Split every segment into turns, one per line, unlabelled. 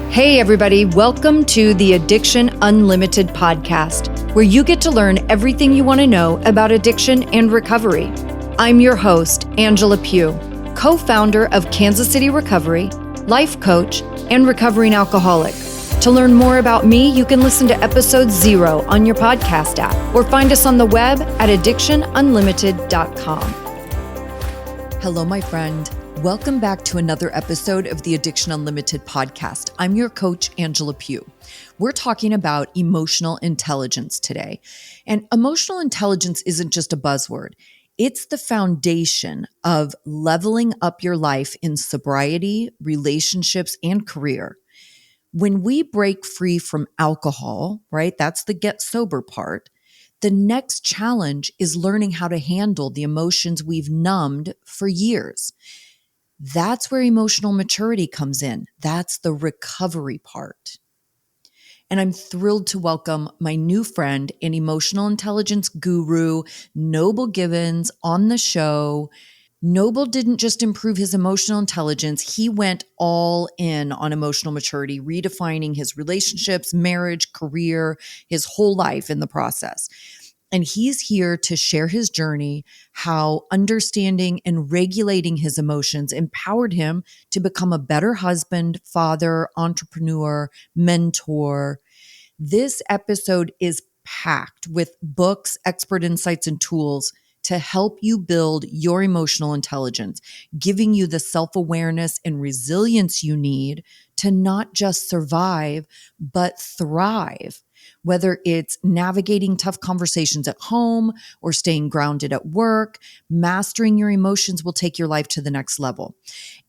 Hey everybody, welcome to the Addiction Unlimited podcast, where you get to learn everything you want to know about addiction and recovery. I'm your host, Angela Pugh, co-founder of Kansas City Recovery, life coach, and recovering alcoholic. To learn more about me, you can listen to episode 0 on your podcast app or find us on the web at addictionunlimited.com. Hello, my friend. Welcome back to another episode of the Addiction Unlimited podcast. I'm your coach, Angela Pugh. We're talking about emotional intelligence today. And emotional intelligence isn't just a buzzword. It's the foundation of leveling up your life in sobriety, relationships, and career. When we break free from alcohol, right, that's the get sober part, the next challenge is learning how to handle the emotions we've numbed for years. That's where emotional maturity comes in. That's the recovery part. And I'm thrilled to welcome my new friend and emotional intelligence guru, Noble Gibbens, on the show. Noble didn't just improve his emotional intelligence, he went all in on emotional maturity, redefining his relationships, marriage, career, his whole life in the process. And he's here to share his journey, how understanding and regulating his emotions empowered him to become a better husband, father, entrepreneur, mentor. This episode is packed with books, expert insights, and tools to help you build your emotional intelligence, giving you the self-awareness and resilience you need to not just survive, but thrive. Whether it's navigating tough conversations at home or staying grounded at work, mastering your emotions will take your life to the next level.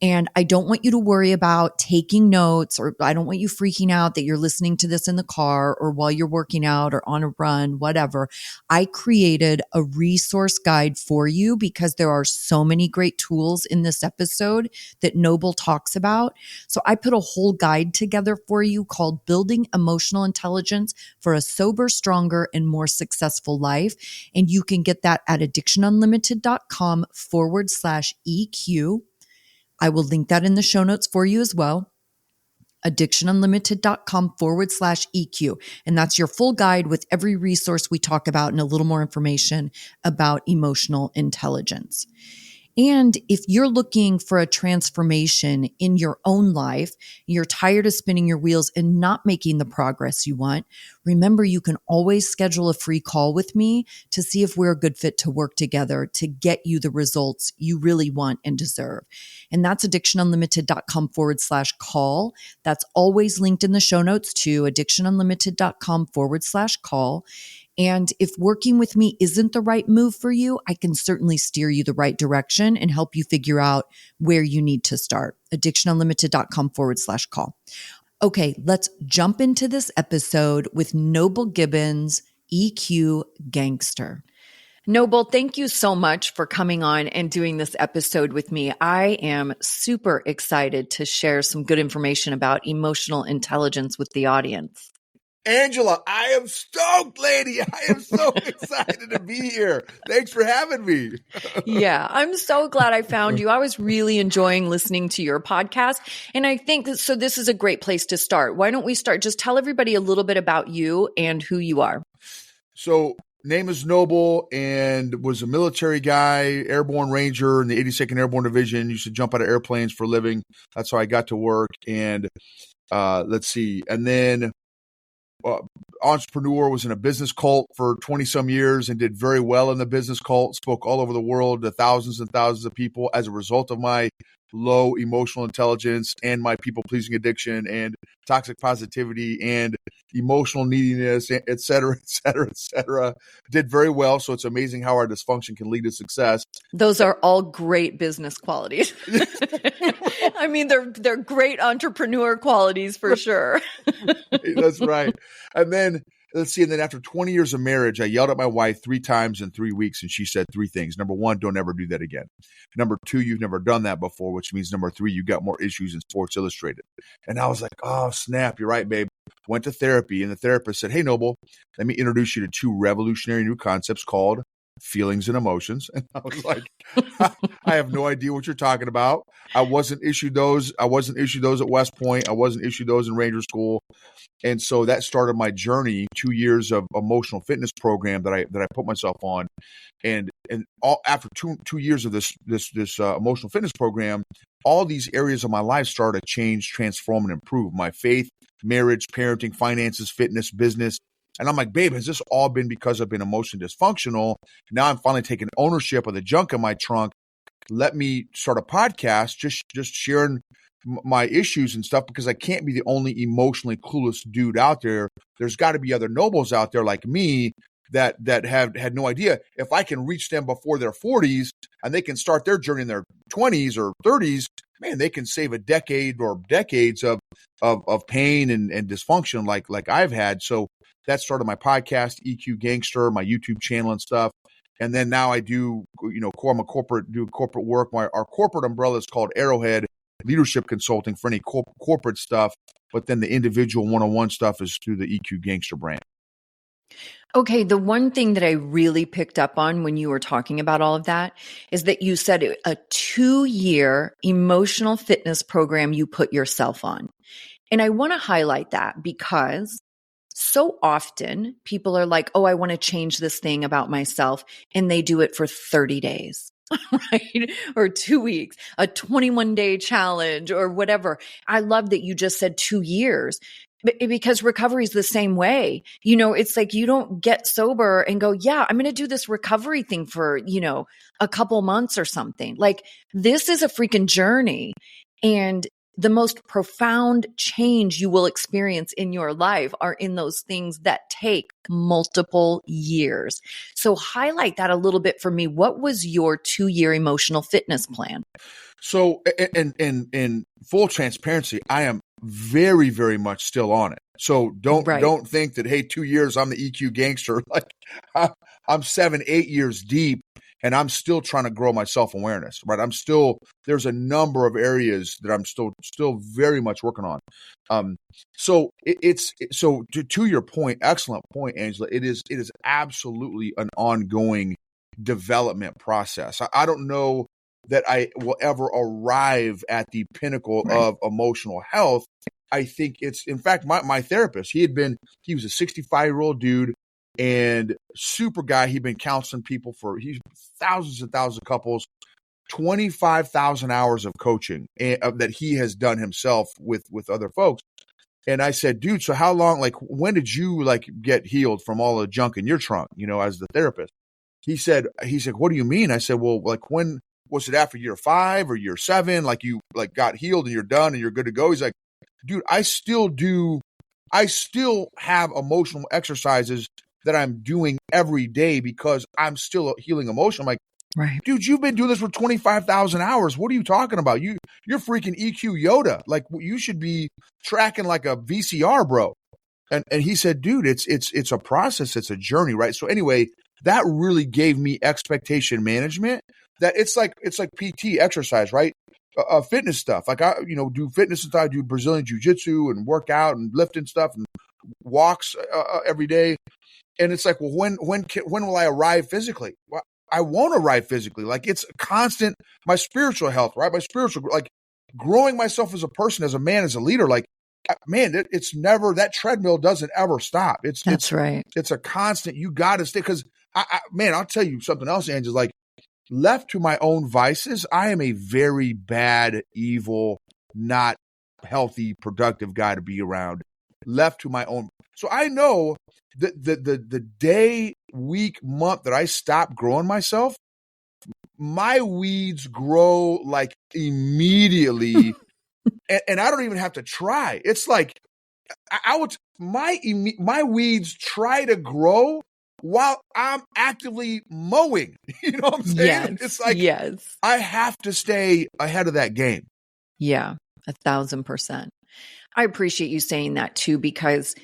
And I don't want you to worry about taking notes, or I don't want you freaking out that you're listening to this in the car or while you're working out or on a run, whatever. I created a resource guide for you because there are so many great tools in this episode that Noble talks about. So I put a whole guide together for you called Building Emotional Intelligence for a Sober, Stronger, and More Successful Life. And you can get that at addictionunlimited.com/EQ. I will link that in the show notes for you as well. addictionunlimited.com/EQ. And that's your full guide with every resource we talk about and a little more information about emotional intelligence. And if you're looking for a transformation in your own life, you're tired of spinning your wheels and not making the progress you want, remember you can always schedule a free call with me to see if we're a good fit to work together to get you the results you really want and deserve. And that's addictionunlimited.com/call. That's always linked in the show notes too, addictionunlimited.com/call. And if working with me isn't the right move for you, I can certainly steer you the right direction and help you figure out where you need to start. addictionunlimited.com/call. Okay, let's jump into this episode with Noble Gibbens, EQ Gangster. Noble, thank you so much for coming on and doing this episode with me. I am super excited to share some good information about emotional intelligence with the audience.
Angela, I am stoked, lady. I am so excited to be here. Thanks for having me.
Yeah, I'm so glad I found you. I was really enjoying listening to your podcast. And I think so this is a great place to start. Why don't we start? Just tell everybody a little bit about you and who you are.
So, name is Noble and was a military guy, airborne ranger in the 82nd Airborne Division. Used to jump out of airplanes for a living. That's how I got to work. And let's see. And then entrepreneur, was in a business cult for 20 some years and did very well in the business cult, spoke all over the world to thousands and thousands of people as a result of my low emotional intelligence and my people-pleasing addiction and toxic positivity and emotional neediness, et cetera, et cetera, et cetera. Did very well. So it's amazing how our dysfunction can lead to success.
Those are all great business qualities. I mean, they're great entrepreneur qualities for sure.
That's right. And then let's see. And then after 20 years of marriage, I yelled at my wife 3 times in 3 weeks. And she said 3 things. Number 1, don't ever do that again. Number 2, you've never done that before, which means number 3, you got more issues in Sports Illustrated. And I was like, oh, snap. You're right, babe. Went to therapy. And the therapist said, hey, Noble, let me introduce you to 2 revolutionary new concepts called feelings and emotions. And I was like, I have no idea what you're talking about. I wasn't issued those. I wasn't issued those at West Point. I wasn't issued those in Ranger School. And so that started my journey, 2 years of emotional fitness program that I put myself on. And all after two years of this emotional fitness program, all these areas of my life started to change, transform, and improve. My faith, marriage, parenting, finances, fitness, business. And I'm like, babe, has this all been because I've been emotionally dysfunctional? Now I'm finally taking ownership of the junk in my trunk. Let me start a podcast, just sharing my issues and stuff, because I can't be the only emotionally clueless dude out there. There's got to be other nobles out there like me that have had no idea. If I can reach them before their 40s and they can start their journey in their 20s or 30s, man, they can save a decade or decades of pain and dysfunction like I've had. So that started my podcast, EQ Gangster, my YouTube channel and stuff. And then now I do, I'm a corporate work. Our corporate umbrella is called Arrowhead Leadership Consulting for any corporate stuff. But then the individual one-on-one stuff is through the EQ Gangster brand.
Okay, the one thing that I really picked up on when you were talking about all of that is that you said a 2-year emotional fitness program you put yourself on. And I want to highlight that because so often people are like, oh, I want to change this thing about myself. And they do it for 30 days, right? Or 2 weeks, a 21-day challenge or whatever. I love that you just said 2 years. Because recovery is the same way. It's like you don't get sober and go, yeah, I'm going to do this recovery thing for, a couple months or something. Like, this is a freaking journey. And the most profound change you will experience in your life are in those things that take multiple years. So highlight that a little bit for me. What was your 2-year emotional fitness plan?
So, in full transparency, I am very, very much still on it. So don't think that, hey, 2 years, I'm the EQ gangster. Like, I'm 7-8 years deep, and I'm still trying to grow my self-awareness, right? There's a number of areas that I'm still very much working on. So to your point, excellent point, Angela. It is absolutely an ongoing development process. I don't know that I will ever arrive at the pinnacle of emotional health. I think it's, in fact, my therapist, he was a 65-year-old dude and super guy. He'd been counseling people he's thousands and thousands of couples, 25,000 hours of coaching that he has done himself with other folks. And I said, dude, so how long, when did you get healed from all the junk in your trunk, as the therapist? He said, what do you mean? I said, well, when was it, after year 5 or year 7? You got healed and you're done and you're good to go? He's like, dude, I still have emotional exercises that I'm doing every day because I'm still healing emotion. I'm like, right, dude, you've been doing this for 25,000 hours. What are you talking about? You're freaking EQ Yoda. You should be tracking like a VCR, bro. And he said, dude, it's a process. It's a journey. Right. So anyway, that really gave me expectation management. That it's like PT exercise, right? Fitness stuff. I do fitness and I do Brazilian jiu-jitsu and work out and lifting stuff and walks every day. And it's like, well, when will I arrive physically? Well, I won't arrive physically. It's constant, my spiritual health, right? My spiritual, growing myself as a person, as a man, as a leader, man, it's never, that treadmill doesn't ever stop. That's right. It's a constant, you got to stay. Cause I'll tell you something else, Angela, left to my own vices, I am a very bad, evil, not healthy, productive guy to be around. Left to my own. So I know that the day, week, month that I stop growing myself, my weeds grow immediately. and I don't even have to try. It's my weeds try to grow while I'm actively mowing. You know what I'm saying?
Yes,
It's
yes.
I have to stay ahead of that game.
Yeah, 1,000%. I appreciate you saying that too, because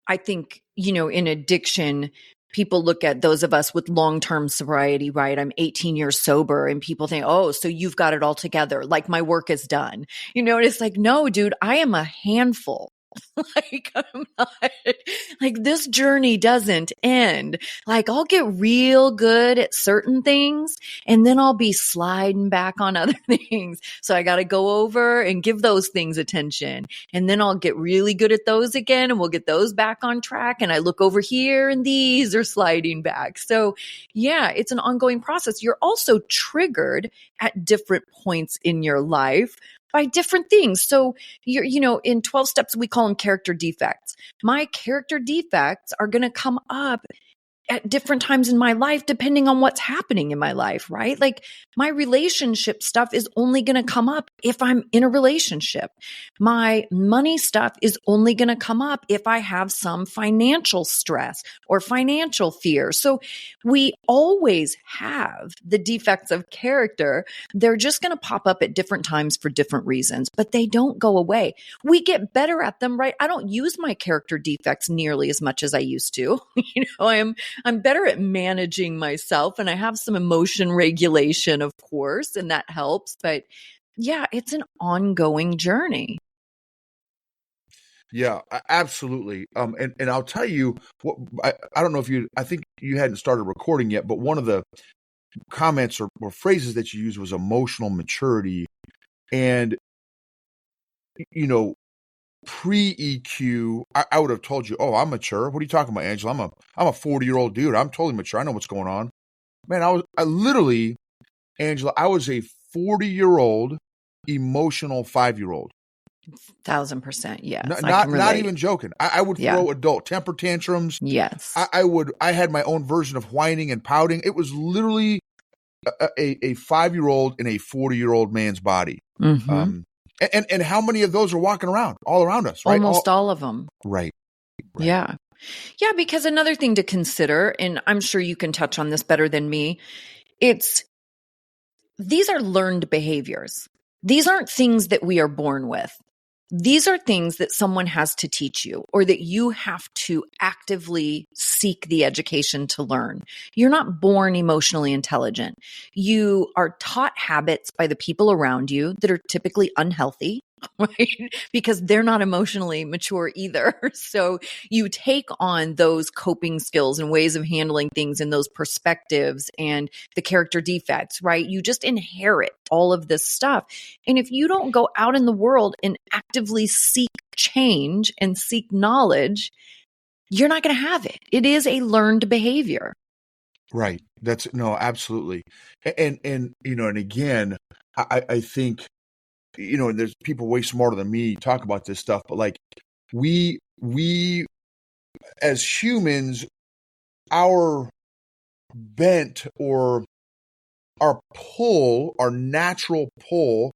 I think, in addiction, people look at those of us with long-term sobriety, right? I'm 18 years sober and people think, oh, so you've got it all together. My work is done. And it's like, no, dude, I am a handful. Like, I'm not, like, this journey doesn't end. Like, I'll get real good at certain things and then I'll be sliding back on other things. So I got to go over and give those things attention. And then I'll get really good at those again and we'll get those back on track. And I look over here and these are sliding back. So yeah, it's an ongoing process. You're also triggered at different points in your life by different things. So in 12 steps, we call them character defects. My character defects are going to come up at different times in my life, depending on what's happening in my life, right? Like my relationship stuff is only going to come up if I'm in a relationship. My money stuff is only going to come up if I have some financial stress or financial fear. So we always have the defects of character. They're just going to pop up at different times for different reasons, but they don't go away. We get better at them, right? I don't use my character defects nearly as much as I used to. I'm better at managing myself and I have some emotion regulation, of course, and that helps. But yeah, it's an ongoing journey.
Yeah, absolutely. And I'll tell you what, I don't know if I think you hadn't started recording yet, but one of the comments or phrases that you used was emotional maturity. And, pre-EQ, I would have told you, oh, I'm mature. What are you talking about, Angela? I'm a 40-year-old dude. I'm totally mature. I know what's going on. Man, I literally, Angela, I was a 40-year-old emotional 5-year-old.
1,000%. Yes.
Not even joking. I would throw adult temper tantrums.
Yes.
I had my own version of whining and pouting. It was literally a 5-year-old in a 40-year-old man's body.
Mm-hmm.
And how many of those are walking around all around us, right?
Almost all of them.
Right.
Yeah. Yeah. Because another thing to consider, and I'm sure you can touch on this better than me, these are learned behaviors. These aren't things that we are born with. These are things that someone has to teach you or that you have to actively seek the education to learn. You're not born emotionally intelligent. You are taught habits by the people around you that are typically unhealthy, right? Because they're not emotionally mature either. So you take on those coping skills and ways of handling things and those perspectives and the character defects, right? You just inherit all of this stuff. And if you don't go out in the world and actively seek change and seek knowledge, you're not going to have it. It is a learned behavior.
Right. Absolutely. And again, I think, and there's people way smarter than me talk about this stuff, but like we as humans, our bent or our pull, our natural pull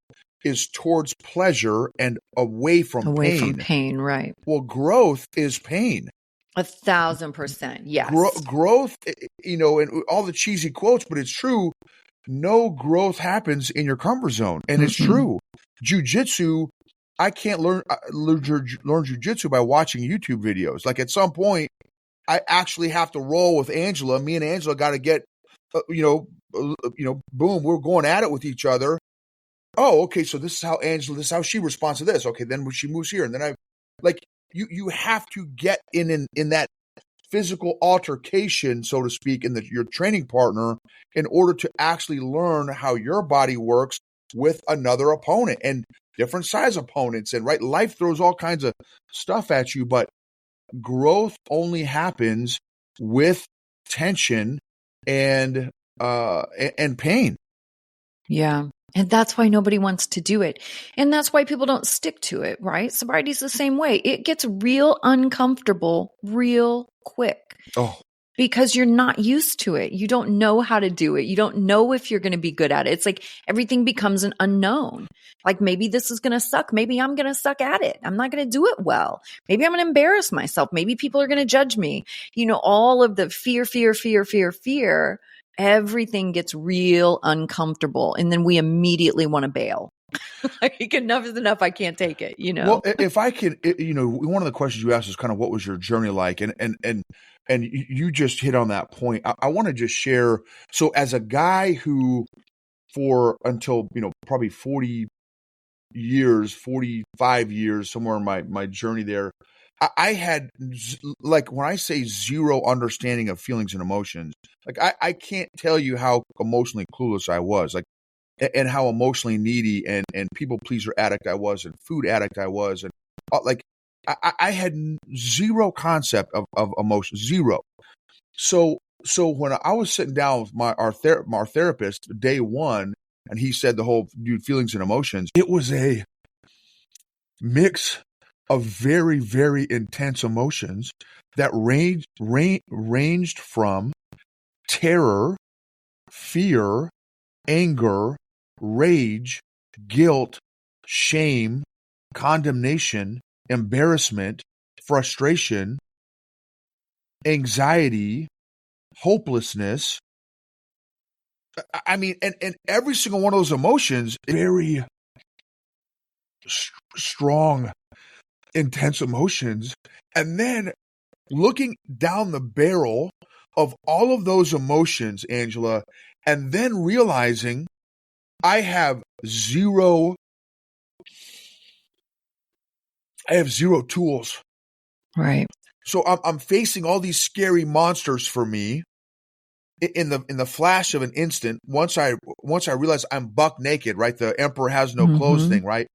is towards pleasure and away from
pain, right.
Well, growth is pain.
1,000%. Yes.
Growth, and all the cheesy quotes, but it's true. No growth happens in your comfort zone. And it's true. Jiu-jitsu, I can't learn jiu-jitsu by watching YouTube videos. Like at some point, I actually have to roll with Angela. Me and Angela got to get, boom, we're going at it with each other. Oh, okay. So this is how she responds to this. Okay. Then she moves here. And then you have to get in that physical altercation, so to speak, in your training partner in order to actually learn how your body works with another opponent and different size opponents. And right, life throws all kinds of stuff at you, but growth only happens with tension and pain.
Yeah. And that's why nobody wants to do it. And that's why people don't stick to it, right? Sobriety is the same way. It gets real uncomfortable real quick.
Oh.
Because you're not used to it. You don't know how to do it. You don't know if you're going to be good at it. It's like everything becomes an unknown. Like maybe this is going to suck. Maybe I'm going to suck at it. I'm not going to do it well. Maybe I'm going to embarrass myself. Maybe people are going to judge me. All of the fear. Everything gets real uncomfortable. And then we immediately want to bail. Like enough is enough. I can't take it,
Well, if I can, one of the questions you asked is kind of what was your journey like? And you just hit on that point. I want to just share. So as a guy who until, probably 40, years, 45 years, somewhere in my journey there, I had, like, when I say zero understanding of feelings and emotions, like I can't tell you how emotionally clueless I was, like, and how emotionally needy and people pleaser addict I was, and food addict I was, and like I had zero concept of emotion, zero. So when I was sitting down with our therapist day one, and he said the whole dude feelings and emotions, it was a mix of very, very intense emotions that ranged from terror, fear, anger, rage, guilt, shame, condemnation, embarrassment, frustration, anxiety, hopelessness. I mean, and every single one of those emotions, very strong, intense emotions. And then looking down the barrel of all of those emotions, Angela, and then realizing I have zero tools.
Right.
So I'm facing all these scary monsters for me in the flash of an instant. Once I realize I'm buck naked, right? The emperor has no clothes thing, right?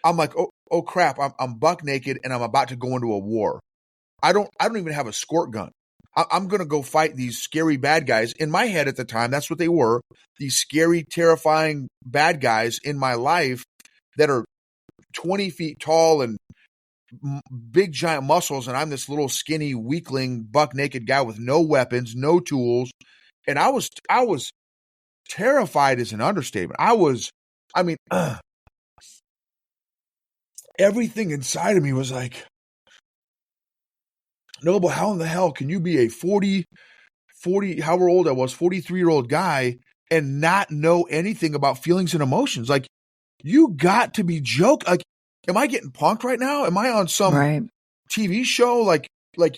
I'm like, oh crap, I'm buck naked and I'm about to go into a war. I don't even have a squirt gun. I'm going to go fight these scary bad guys. In my head at the time, that's what they were. These scary, terrifying bad guys in my life that are 20 feet tall and big, giant muscles. And I'm this little skinny, weakling, buck naked guy with no weapons, no tools. And I was terrified is an understatement. Everything inside of me was like, Noble, how in the hell can you be a 40, however old I was, 43-year-old guy and not know anything about feelings and emotions? Like, you got to be joking. Like, am I getting punked right now? Am I on some TV show? Like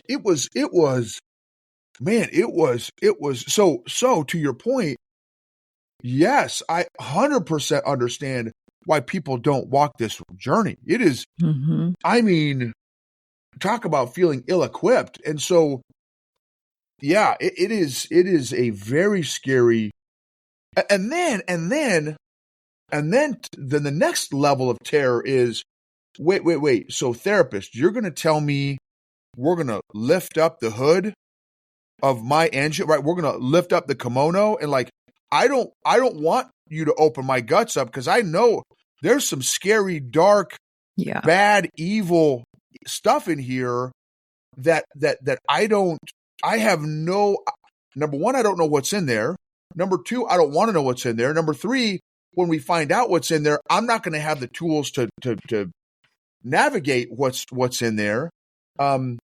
it was, man, it was so to your point. Yes, I 100% understand why people don't walk this journey. It is, I mean, talk about feeling ill-equipped. And so, yeah, it is a very scary. And then the next level of terror is, wait. So therapist, you're going to tell me we're going to lift up the hood of my engine, right? We're going to lift up the kimono, and like, I don't want you to open my guts up, because I know there's some scary, dark, bad, evil stuff in here that I have no, number one, I don't know what's in there. Number two, I don't want to know what's in there. Number three, when we find out what's in there, I'm not going to have the tools to navigate what's in there.
And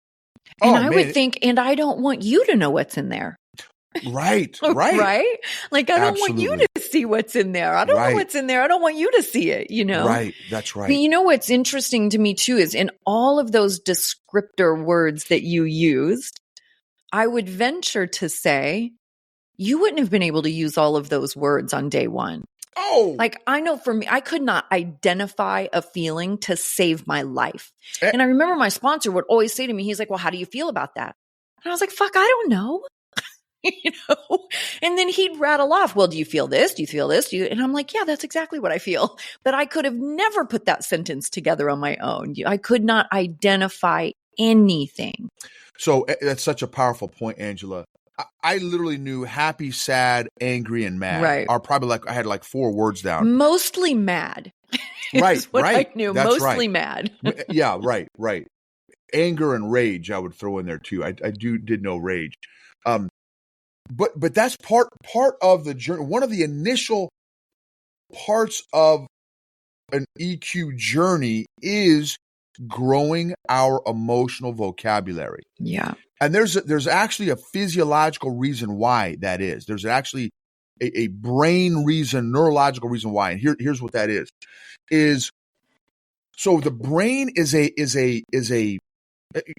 I would think, and I don't want you to know what's in there.
Right.
Right? Like, I don't want you to see what's in there. I don't know what's in there. I don't want you to see it, you know?
Right. That's right.
But you know what's interesting to me too is in all of those descriptor words that you used, I would venture to say you wouldn't have been able to use all of those words on day one.
Oh,
like, I know for me, I could not identify a feeling to save my life. And I remember my sponsor would always say to me, he's like, well, how do you feel about that? And I was like, fuck, I don't know. You know? And then he'd rattle off, well, do you feel this? Do you feel this? And I'm like, yeah, that's exactly what I feel. But I could have never put that sentence together on my own. I could not identify anything.
So that's such a powerful point, Angela. I literally knew happy, sad, angry, and mad.
Right.
Are probably like, I had like 4 words down.
Mostly mad.
Right.
I knew.
That's
mostly mad.
Yeah. Right. Anger and rage I would throw in there too. I did know rage. But that's part of the journey. One of the initial parts of an EQ journey is growing our emotional vocabulary.
Yeah.
And there's actually a physiological reason why that is. There's actually a brain reason, neurological reason why. And here's what that is so the brain is a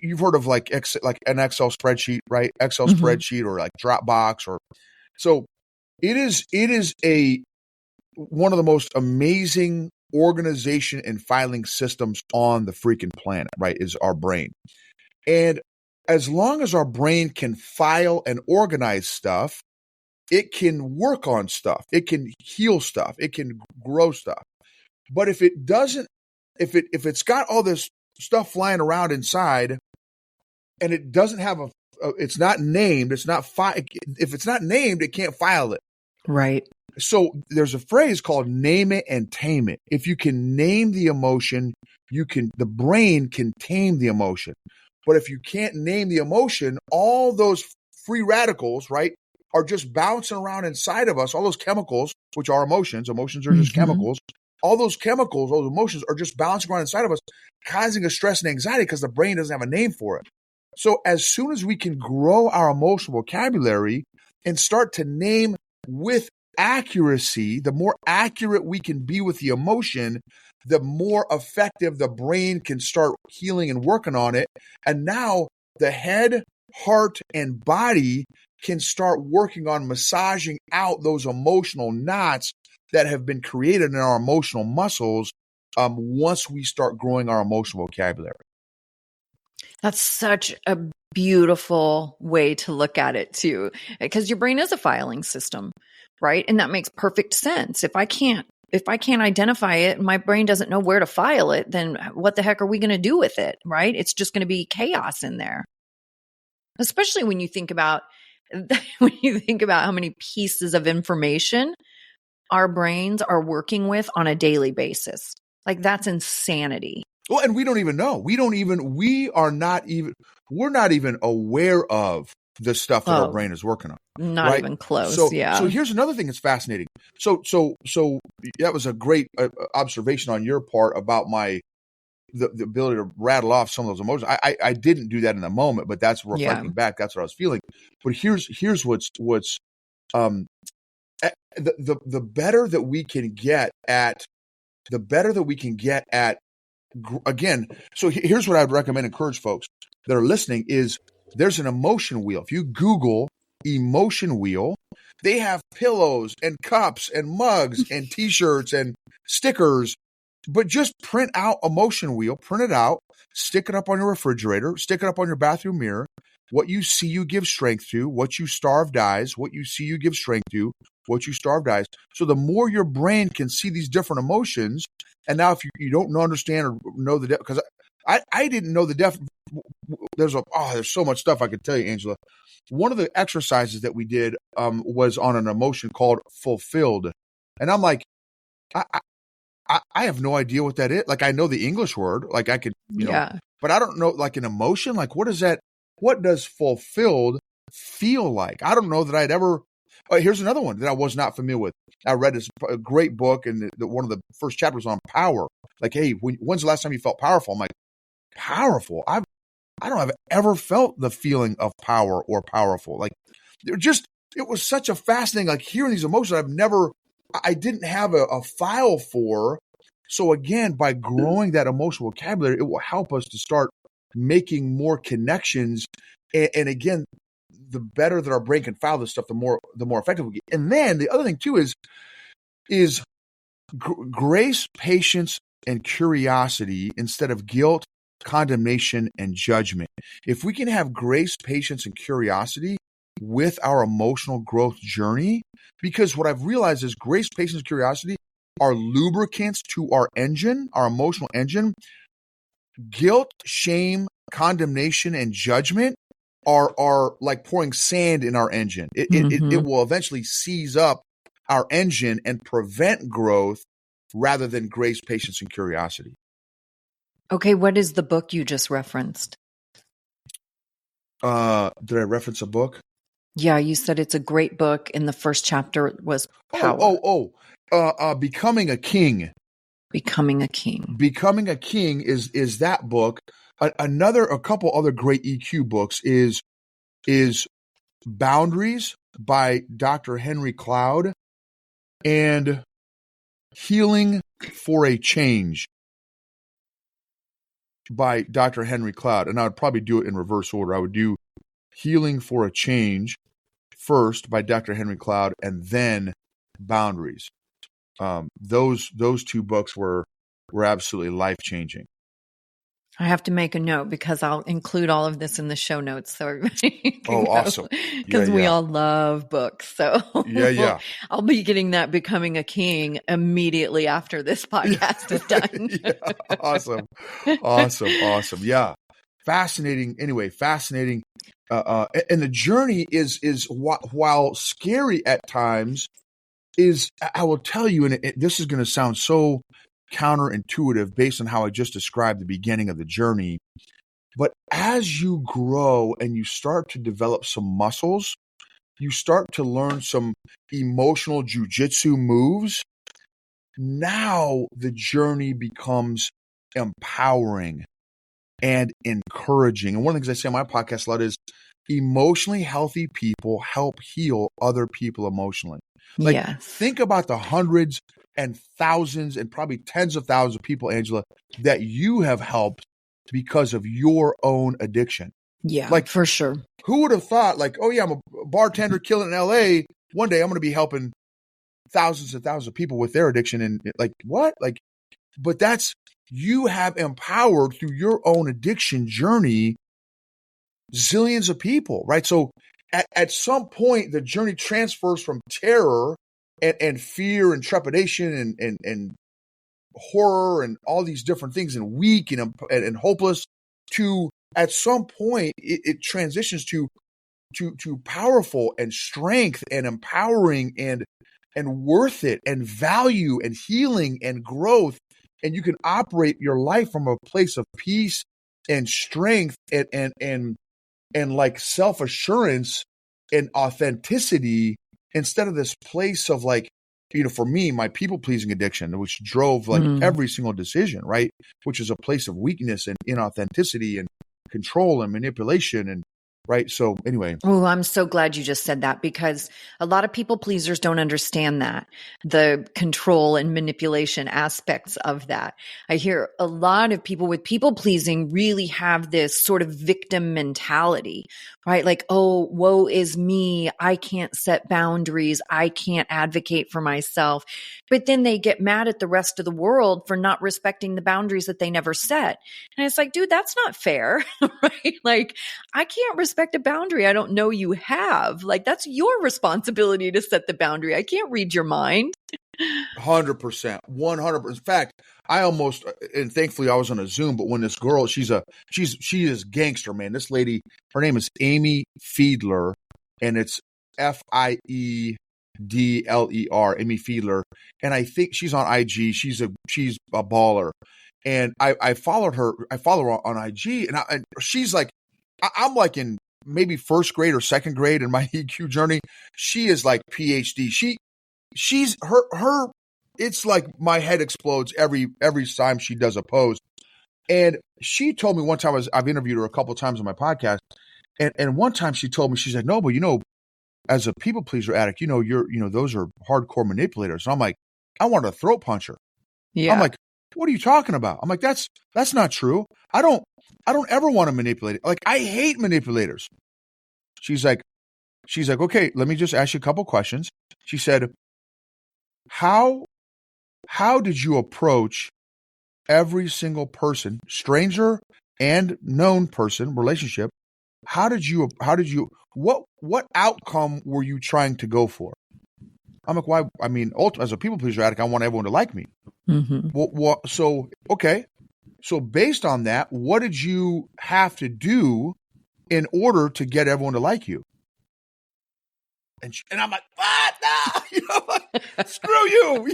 you've heard of like an Excel spreadsheet, right? Excel spreadsheet, or like Dropbox, or so it is one of the most amazing organization and filing systems on the freaking planet, right? Is our brain. And as long as our brain can file and organize stuff, it can work on stuff. It can heal stuff. It can grow stuff. But if it doesn't, if it's got all this stuff flying around inside and it doesn't have it's not named, if it's not named, it can't file it.
Right.
So there's a phrase called name it and tame it. If you can name the emotion, the brain can tame the emotion. But if you can't name the emotion, all those free radicals, right, are just bouncing around inside of us. All those chemicals, which are emotions are just chemicals. All those chemicals, those emotions are just bouncing around inside of us, causing us stress and anxiety because the brain doesn't have a name for it. So as soon as we can grow our emotional vocabulary and start to name with accuracy, the more accurate we can be with the emotion, the more effective the brain can start healing and working on it. And now the head, heart, and body can start working on massaging out those emotional knots that have been created in our emotional muscles once we start growing our emotional vocabulary.
That's such a beautiful way to look at it too, because your brain is a filing system, right? And that makes perfect sense. If I can't identify it and my brain doesn't know where to file it, then what the heck are we going to do with it, right? It's just going to be chaos in there. Especially when you think about how many pieces of information our brains are working with on a daily basis. Like, that's insanity.
Well, and we don't even know. We're not even aware of the stuff that our brain is working on.
Not
right?
even close.
So here's another thing that's fascinating. So that was a great observation on your part about the ability to rattle off some of those emotions. I didn't do that in the moment, but that's reflecting back. That's what I was feeling. But here's what's the better that we can get at again. So here's what I'd recommend, encourage folks that are listening is there's an emotion wheel. If you Google emotion wheel, they have pillows and cups and mugs and t-shirts and stickers, but just print out emotion wheel, print it out, stick it up on your refrigerator, stick it up on your bathroom mirror. What you see, you give strength to. What you starve dies. What you see, you give strength to. What you starve dies. So the more your brain can see these different emotions, and now if you don't understand or know the because I didn't know the there's so much stuff I could tell you, Angela. One of the exercises that we did was on an emotion called fulfilled, and I'm like, I have no idea what that is. Like, I know the English word, like I could, but I don't know, like, an emotion. Like, what is that? What does fulfilled feel like? I don't know that I'd ever. Here's another one that I was not familiar with. I read this great book, and one of the first chapters on power. Like, hey, when's the last time you felt powerful? I'm like, powerful? I don't have ever felt the feeling of power or powerful. Like, it was such a fascinating, like, hearing these emotions I didn't have a file for. So again, by growing that emotional vocabulary, it will help us to start making more connections. And again, the better that our brain can file this stuff, the more effective we get. And then the other thing too is grace, patience, and curiosity instead of guilt, condemnation, and judgment. If we can have grace, patience, and curiosity with our emotional growth journey, because what I've realized is grace, patience, and curiosity are lubricants to our engine, our emotional engine. Guilt, shame, condemnation, and judgment are like pouring sand in our engine. It will eventually seize up our engine and prevent growth rather than grace, patience, and curiosity.
Okay, what is the book you just referenced?
Did I reference a book?
Yeah, you said it's a great book, and the first chapter was power.
Becoming a King.
Becoming a King.
Becoming a King is that book. A couple other great EQ books is Boundaries by Dr. Henry Cloud and Healing for a Change by Dr. Henry Cloud. And I would probably do it in reverse order. I would do Healing for a Change first by Dr. Henry Cloud and then Boundaries. those two books were absolutely life changing.
I have to make a note because I'll include all of this in the show notes so everybody can
Awesome!
Because we all love books. So
yeah.
I'll be getting that Becoming a King immediately after this podcast is done.
Awesome. Yeah, fascinating. Anyway, fascinating. And the journey is while scary at times, I will tell you, and this is going to sound so counterintuitive based on how I just described the beginning of the journey. But as you grow and you start to develop some muscles, you start to learn some emotional jujitsu moves. Now the journey becomes empowering and encouraging. And one of the things I say on my podcast a lot is emotionally healthy people help heal other people emotionally. Think about the hundreds and thousands and probably tens of thousands of people, Angela, that you have helped because of your own addiction.
Yeah, for sure.
Who would have thought, oh yeah, I'm a bartender killing in LA. One day I'm going to be helping thousands and thousands of people with their addiction. And what? But that's, you have empowered through your own addiction journey zillions of people, right? So at some point, the journey transfers from terror and fear and trepidation and horror and all these different things and weak and hopeless to, at some point, it transitions to powerful and strength and empowering and worth it and value and healing and growth. And you can operate your life from a place of peace and strength and self-assurance and authenticity, instead of this place of for me, my people-pleasing addiction, which drove every single decision, right? Which is a place of weakness and inauthenticity and control and manipulation and right. So anyway.
Oh, I'm so glad you just said that, because a lot of people pleasers don't understand that, the control and manipulation aspects of that. I hear a lot of people with people pleasing really have this sort of victim mentality, right? Oh, woe is me. I can't set boundaries. I can't advocate for myself. But then they get mad at the rest of the world for not respecting the boundaries that they never set. And it's dude, that's not fair, right? I can't respect a boundary I don't know you have. That's your responsibility to set the boundary. I can't read your mind.
100%. 100%. In fact, I almost, and thankfully I was on a Zoom, but when this girl, she is gangster, man. This lady, her name is Amy Fiedler, and it's Fiedler, Amy Fiedler. And I think she's on IG. She's a baller. And I follow her on IG, and she's I'm in maybe first grade or second grade in my EQ journey. She is PhD. She's her. It's my head explodes every time she does a post. And she told me one time, I've interviewed her a couple of times on my podcast, and one time she told me, she's no, but as a people pleaser addict, those are hardcore manipulators. And I'm I want to throat punch her. Yeah. I'm what are you talking about? I'm that's not true. I don't ever want to manipulate it. I hate manipulators. She's like, okay, let me just ask you a couple questions. She said, how did you approach every single person, stranger and known person, relationship? What outcome were you trying to go for? I'm why? I mean, as a people pleaser addict, I want everyone to like me. Mm-hmm. So, okay. So based on that, what did you have to do in order to get everyone to like you? And I'm what? No, screw you.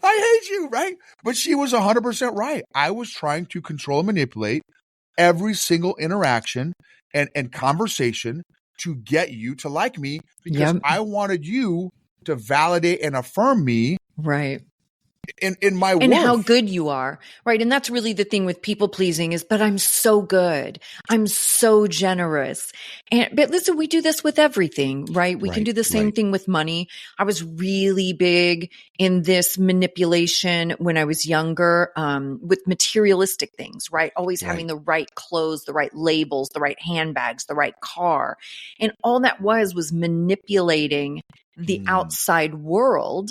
I hate you, right? But she was 100% right. I was trying to control and manipulate every single interaction and conversation to get you to like me, because I wanted you to validate and affirm me.
Right.
In my work.
And how good you are, right? And that's really the thing with people pleasing is, but I'm so good. I'm so generous. But listen, we do this with everything, right? We can do the same thing with money. I was really big in this manipulation when I was younger, with materialistic things, right? Always having the right clothes, the right labels, the right handbags, the right car. And all that was manipulating the outside world.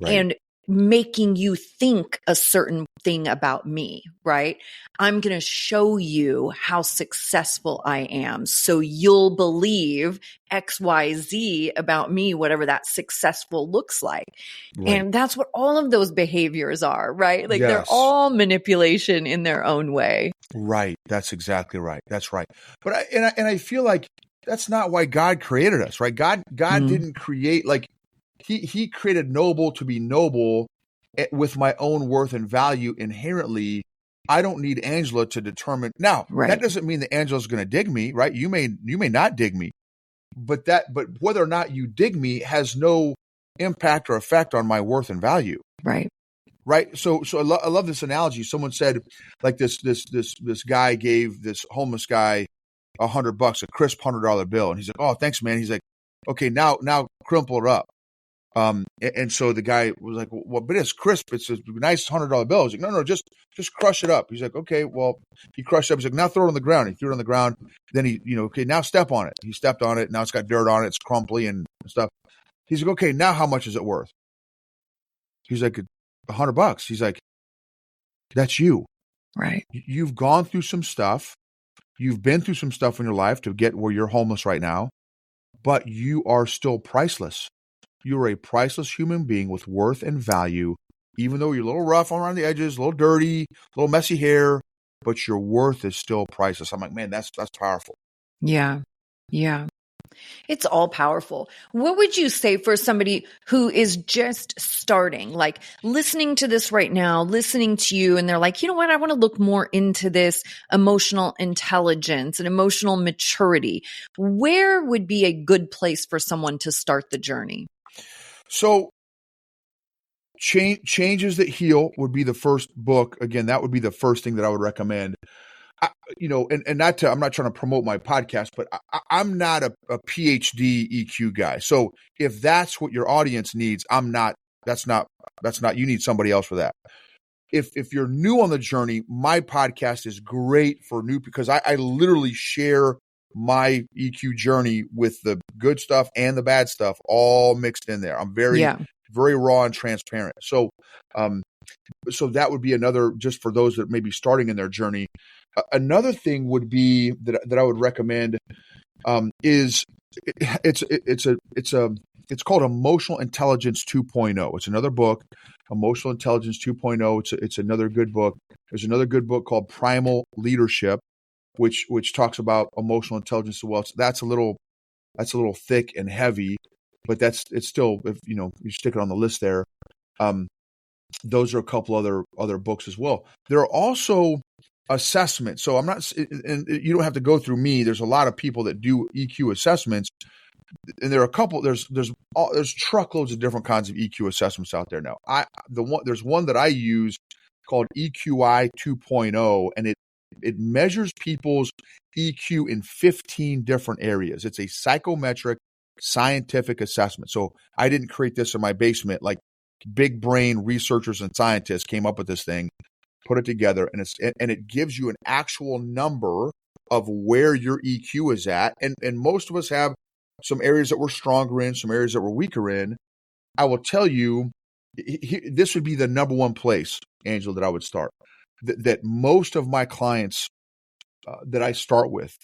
And making you think a certain thing about me, right? I'm going to show you how successful I am. So you'll believe XYZ about me, whatever that successful looks like.
Right.
And that's what all of those behaviors are, right? Like they're
Yes.
all manipulation in their own way.
Right. That's exactly right. That's right. But I feel like that's not why God created us, right? God didn't create, like, he created noble to be noble with my own worth and value inherently. I don't need Angela to determine. Now,
Right.
that doesn't mean that Angela's going to dig me, right? You may not dig me, but whether or not you dig me has no impact or effect on my worth and value.
Right.
Right. So I love this analogy. Someone said, like, this guy gave this homeless guy $100, a crisp $100 bill. And he's like, "Oh, thanks, man." He's like, "Okay, now crumple it up." And so the guy was like, "Well, but it's crisp. It's a nice $100 bill." He's like, "No, just crush it up." He's like, "Okay." Well, he crushed it up. He's like, "Now throw it on the ground." He threw it on the ground. Then he, okay, now step on it. He stepped on it. Now it's got dirt on it. It's crumbly and stuff. He's like, "Okay, now how much is it worth?" He's like, $100. He's like, "That's you.
Right.
You've gone through some stuff. You've been through some stuff in your life to get where you're homeless right now, but you are still priceless. You're a priceless human being with worth and value, even though you're a little rough around the edges, a little dirty, a little messy hair, but your worth is still priceless." I'm like, man, that's powerful.
Yeah. Yeah. It's all powerful. What would you say for somebody who is just starting, like listening to this right now, listening to you, and they're like, you know what, I want to look more into this emotional intelligence and emotional maturity. Where would be a good place for someone to start the journey?
So Changes That Heal would be the first book. Again, that would be the first thing that I would recommend. And I'm not trying to promote my podcast, but I'm not a PhD EQ guy. So if that's what your audience needs, that's not, you need somebody else for that. If you're new on the journey, my podcast is great for new, because I literally share my EQ journey with the good stuff and the bad stuff all mixed in there. I'm very raw and transparent. So that would be another, just for those that may be starting in their journey. Another thing would be that I would recommend is it's called Emotional Intelligence 2.0. It's another book, Emotional Intelligence 2.0. It's another good book. There's another good book called Primal Leadership, which talks about emotional intelligence as well. That's a little thick and heavy, but it's still, if you stick it on the list there. Those are a couple other books as well. There are also assessments. So I'm not, and you don't have to go through me. There's a lot of people that do EQ assessments, and there are a couple. There's truckloads of different kinds of EQ assessments out there now. There's one that I use called EQI 2.0, and it measures people's EQ in 15 different areas. It's a psychometric scientific assessment. So I didn't create this in my basement. Like, big brain researchers and scientists came up with this thing, put it together, and it gives you an actual number of where your EQ is at. And most of us have some areas that we're stronger in, some areas that we're weaker in. I will tell you, this would be the number one place, Angela, that I would start. That most of my clients that I start with,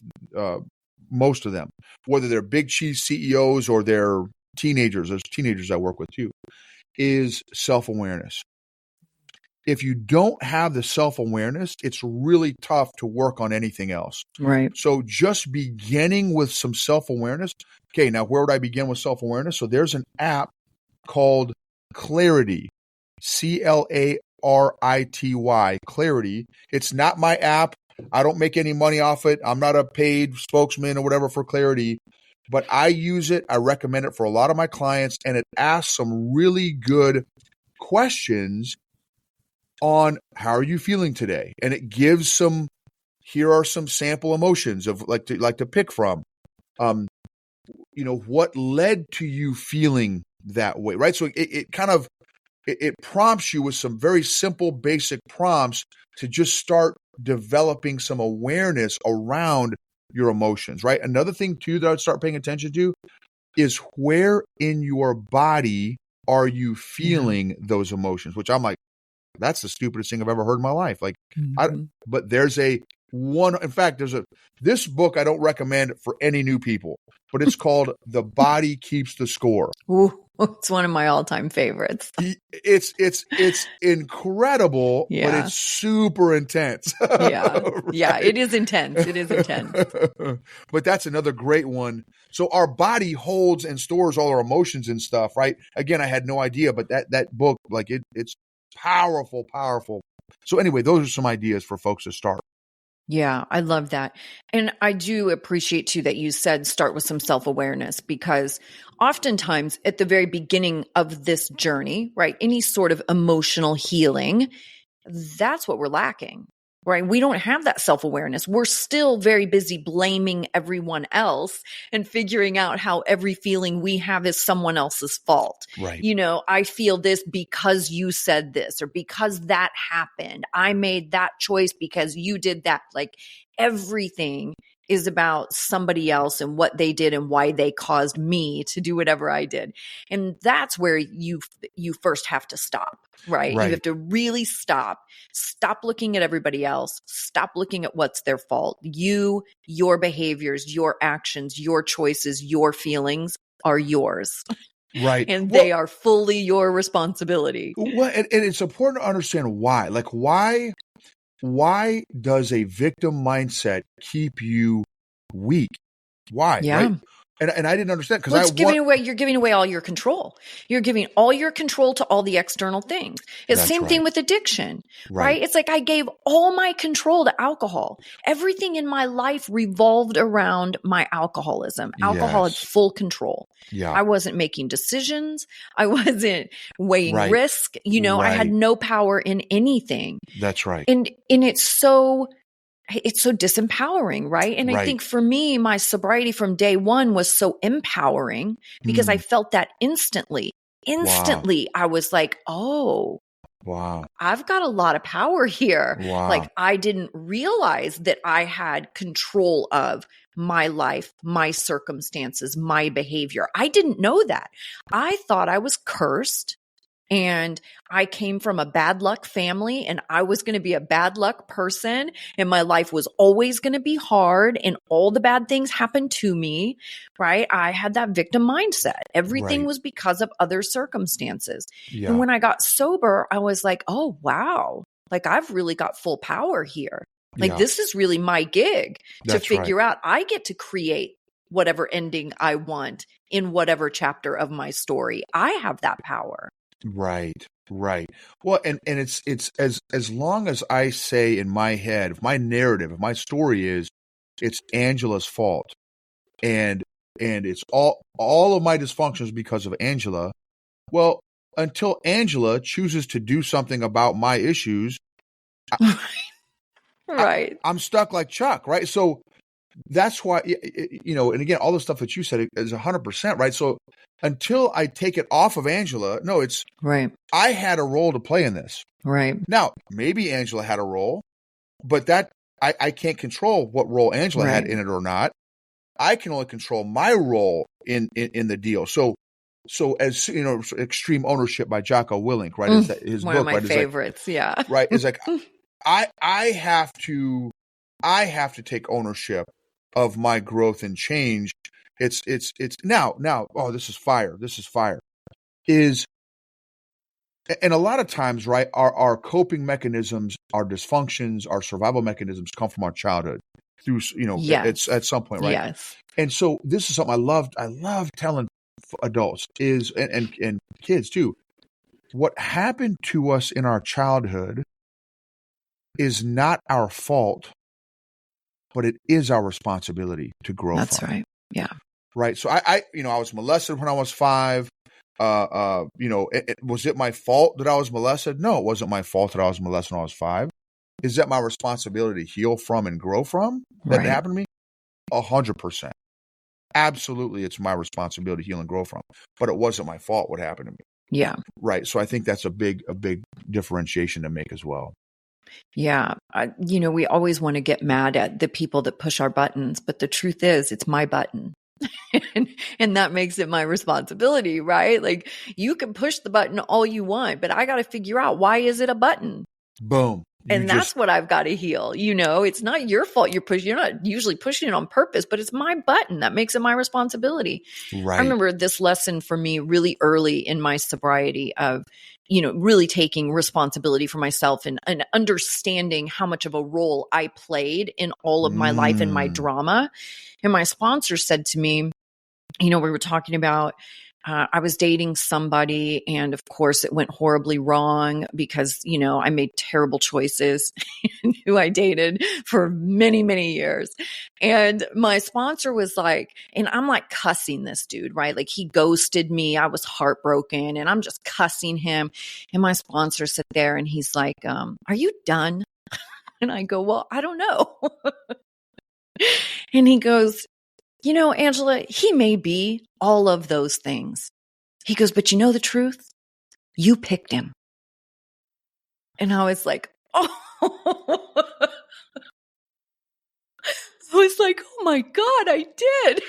most of them, whether they're big cheese CEOs or they're teenagers, there's teenagers I work with too, is self-awareness. If you don't have the self-awareness, it's really tough to work on anything else.
Right.
So just beginning with some self-awareness. Okay, now where would I begin with self-awareness? So there's an app called Clarity, Clarity, Clarity. It's not my app. I don't make any money off it. I'm not a paid spokesman or whatever for Clarity, but I use it. I recommend it for a lot of my clients, and it asks some really good questions on how are you feeling today, and it gives here are some sample emotions of like to pick from. What led to you feeling that way, right? So it kind of it prompts you with some very simple, basic prompts to just start developing some awareness around your emotions, right? Another thing too that I'd start paying attention to is where in your body are you feeling those emotions? Which I'm like, that's the stupidest thing I've ever heard in my life. Like, but there's this book I don't recommend for any new people, but it's called The Body Keeps the Score.
Ooh, it's one of my all-time favorites.
It's incredible, but it's super intense.
Yeah.
Right?
Yeah, it is intense. It is intense.
But that's another great one. So our body holds and stores all our emotions and stuff, right? Again, I had no idea, but that book, like it's powerful, powerful. So anyway, those are some ideas for folks to start.
Yeah, I love that. And I do appreciate too that you said start with some self-awareness, because oftentimes at the very beginning of this journey, right, any sort of emotional healing, that's what we're lacking, right? We don't have that self-awareness. We're still very busy blaming everyone else and figuring out how every feeling we have is someone else's fault.
Right.
You know, I feel this because you said this, or because that happened. I made that choice because you did that. Like, everything is about somebody else and what they did and why they caused me to do whatever I did. And that's where you first have to stop, right? You have to really stop looking at everybody else, stop looking at what's their fault. You, your behaviors, your actions, your choices, your feelings are yours.
Right.
And they are fully your responsibility.
Well, and it's important to understand why. Like, why does a victim mindset keep you weak? Why?
Yeah.
Right? And I didn't understand, because
you're giving away all your control. You're giving all your control to all the external things. It's the same thing with addiction, right? It's like I gave all my control to alcohol. Everything in my life revolved around my alcoholism. Alcohol had full control.
Yeah.
I wasn't making decisions. I wasn't weighing risk. You know, I had no power in anything.
That's right.
And it's so disempowering, right? And I think for me, my sobriety from day one was so empowering because I felt that instantly. Instantly, I was like, oh, wow, I've got a lot of power here. Wow. Like, I didn't realize that I had control of my life, my circumstances, my behavior. I didn't know that. I thought I was cursed. And I came from a bad luck family, and I was going to be a bad luck person, and my life was always going to be hard, and all the bad things happened to me, right? I had that victim mindset. Everything was because of other circumstances. Yeah. And when I got sober, I was like, oh, wow, like, I've really got full power here. Like, this is really my gig to figure out. I get to create whatever ending I want in whatever chapter of my story. I have that power.
Right. Well, and it's as long as I say in my head, if my narrative, if my story is, it's Angela's fault, and it's all of my dysfunctions because of Angela. Well, until Angela chooses to do something about my issues, I'm stuck like Chuck, right? So that's why, you know, and again, all the stuff that you said is 100%, right? So until I take it off of Angela, no, it's I had a role to play in this. Right. Now, maybe Angela had a role, but that I can't control what role Angela had in it or not. I can only control my role in the deal. So as you know, Extreme Ownership by Jocko Willink, right? Is that his
one
book,
of my favorites,
right? It's like I have to take ownership of my growth and change. It's now, oh, this is fire. And a lot of times, right, our coping mechanisms, our dysfunctions, our survival mechanisms come from our childhood through, you know, it's at some point, right? Yes. And so this is something I love telling adults is, and kids too, what happened to us in our childhood is not our fault, but it is our responsibility to grow from. That's right. Yeah. Right. So I was molested when I was 5. Was it my fault that I was molested? No, it wasn't my fault that I was molested when I was 5. Is that my responsibility to heal from and grow from that happened to me? 100%. Absolutely. It's my responsibility to heal and grow from, but it wasn't my fault what happened to me. Yeah. Right. So I think that's a big differentiation to make as well.
Yeah. We always want to get mad at the people that push our buttons, but the truth is it's my button. and that makes it my responsibility, right? Like you can push the button all you want, but I got to figure out, why is it a button?
Boom.
And that's what I've got to heal. It's not your fault you're pushing. You're not usually pushing it on purpose, but it's my button. That makes it my responsibility.
Right.
I remember this lesson for me really early in my sobriety of, really taking responsibility for myself and understanding how much of a role I played in all of my life and my drama. And my sponsor said to me, we were talking about, I was dating somebody, and of course it went horribly wrong because, I made terrible choices in who I dated for many, many years. And my sponsor was like, and I'm like cussing this dude, right? Like he ghosted me. I was heartbroken and I'm just cussing him. And my sponsor sat there and he's like, are you done? And I go, well, I don't know. And he goes, Angela, he may be all of those things. He goes, but the truth? You picked him. And I was like, oh. I was like, oh my God, I did.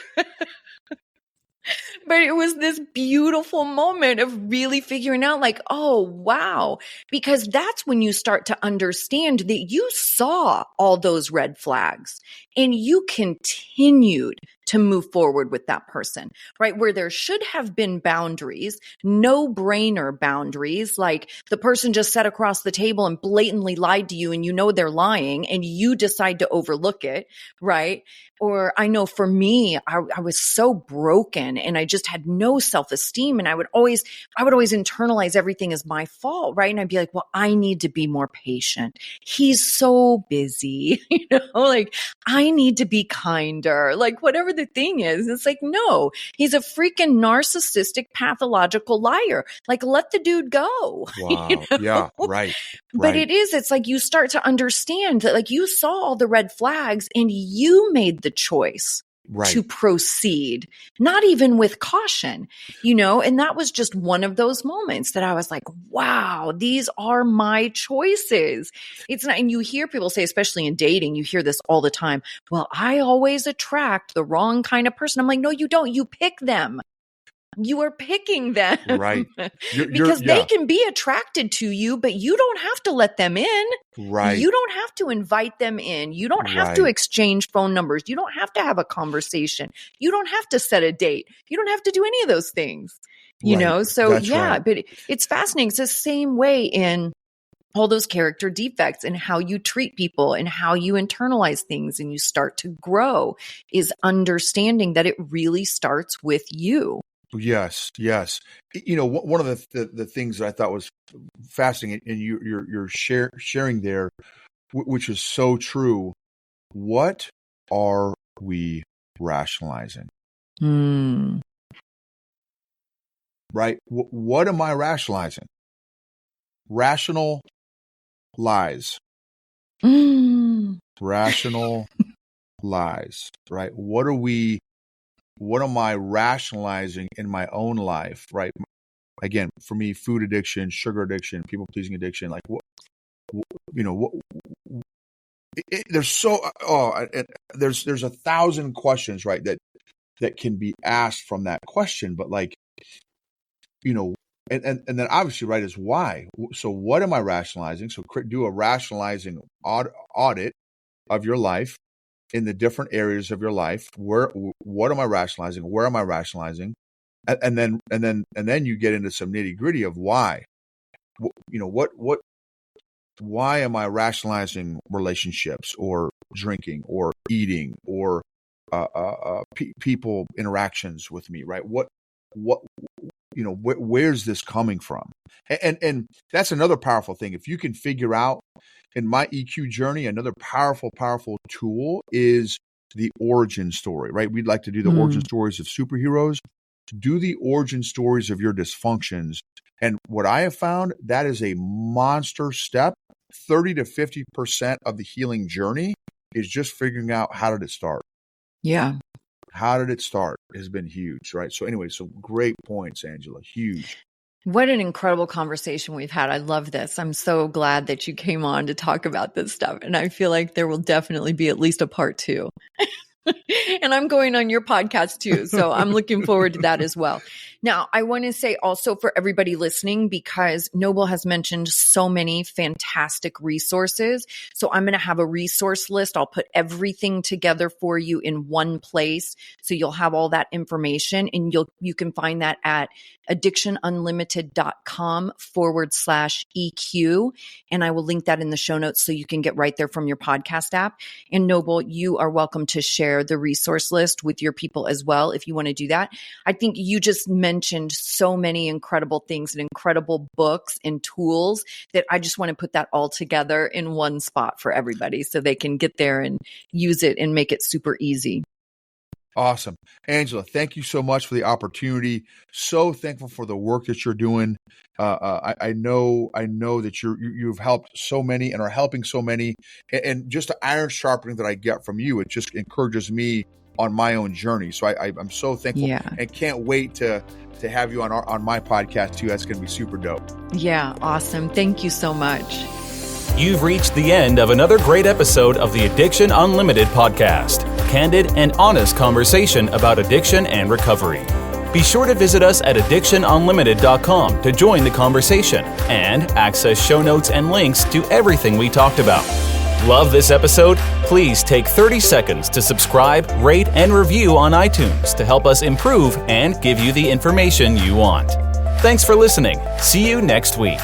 But it was this beautiful moment of really figuring out like, oh, wow. Because that's when you start to understand that you saw all those red flags and you continued to move forward with that person, right? Where there should have been boundaries, no-brainer boundaries, like the person just sat across the table and blatantly lied to you and they're lying and you decide to overlook it, right? Or I know for me, I was so broken and I just had no self-esteem and I would always internalize everything as my fault, right? And I'd be like, well, I need to be more patient. He's so busy, like I need to be kinder, like whatever the thing is. It's like, no, he's a freaking narcissistic, pathological liar. Like let the dude go.
Wow. Yeah. Right.
But it's like you start to understand that like you saw all the red flags and you made the choice to proceed, not even with caution, and that was just one of those moments that I was like, wow, these are my choices. It's not, and you hear people say, especially in dating, you hear this all the time. Well, I always attract the wrong kind of person. I'm like, no, you don't. You pick them. You are picking them.
Right.
Because they can be attracted to you, but you don't have to let them in.
Right.
You don't have to invite them in. You don't have to exchange phone numbers. You don't have to have a conversation. You don't have to set a date. You don't have to do any of those things, So
That's right.
but it's fascinating. It's the same way in all those character defects and how you treat people and how you internalize things and you start to grow is understanding that it really starts with you.
Yes. One of the things that I thought was fascinating, and you're sharing there, which is so true. What are we rationalizing? Right. What am I rationalizing? Rational lies. Rational lies. Right. What am I rationalizing in my own life, right? Again, for me, food addiction, sugar addiction, people pleasing addiction, like there's 1,000 questions, right? That can be asked from that question, but like, and then obviously, right, is why. So what am I rationalizing? So do a rationalizing audit of your life. In the different areas of your life, what am I rationalizing? Where am I rationalizing? And then you get into some nitty gritty of why. Why am I rationalizing relationships or drinking or eating or people interactions with me? Right? Where's this coming from? And that's another powerful thing. If you can figure out, in my EQ journey, another powerful tool is the origin story, right? We'd like to do the origin stories of superheroes. Do the origin stories of your dysfunctions. And what I have found, that is a monster step. 30 to 50% of the healing journey is just figuring out, how did it start?
Yeah.
How did it start has been huge, right? So anyway, so great points, Angela. Huge.
What an incredible conversation we've had. I love this. I'm so glad that you came on to talk about this stuff. And I feel like there will definitely be at least a part 2. And I'm going on your podcast too. So I'm looking forward to that as well. Now, I want to say also for everybody listening, because Noble has mentioned so many fantastic resources. So I'm going to have a resource list. I'll put everything together for you in one place. So you'll have all that information, and you can find that at addictionunlimited.com/EQ. And I will link that in the show notes so you can get right there from your podcast app. And Noble, you are welcome to share the resource list with your people as well if you want to do that. I think you just mentioned so many incredible things and incredible books and tools that I just want to put that all together in one spot for everybody so they can get there and use it and make it super easy.
Awesome. Angela, thank you so much for the opportunity. So thankful for the work that you're doing. I know that you've helped so many and are helping so many, and just the iron sharpening that I get from you, it just encourages me on my own journey. So I'm so thankful and can't wait to have you on my podcast too. That's going to be super dope.
Yeah. Awesome. Thank you so much.
You've reached the end of another great episode of the Addiction Unlimited podcast. Candid and honest conversation about addiction and recovery. Be sure to visit us at addictionunlimited.com to join the conversation and access show notes and links to everything we talked about. Love this episode? Please take 30 seconds to subscribe, rate, and review on iTunes to help us improve and give you the information you want. Thanks for listening. See you next week.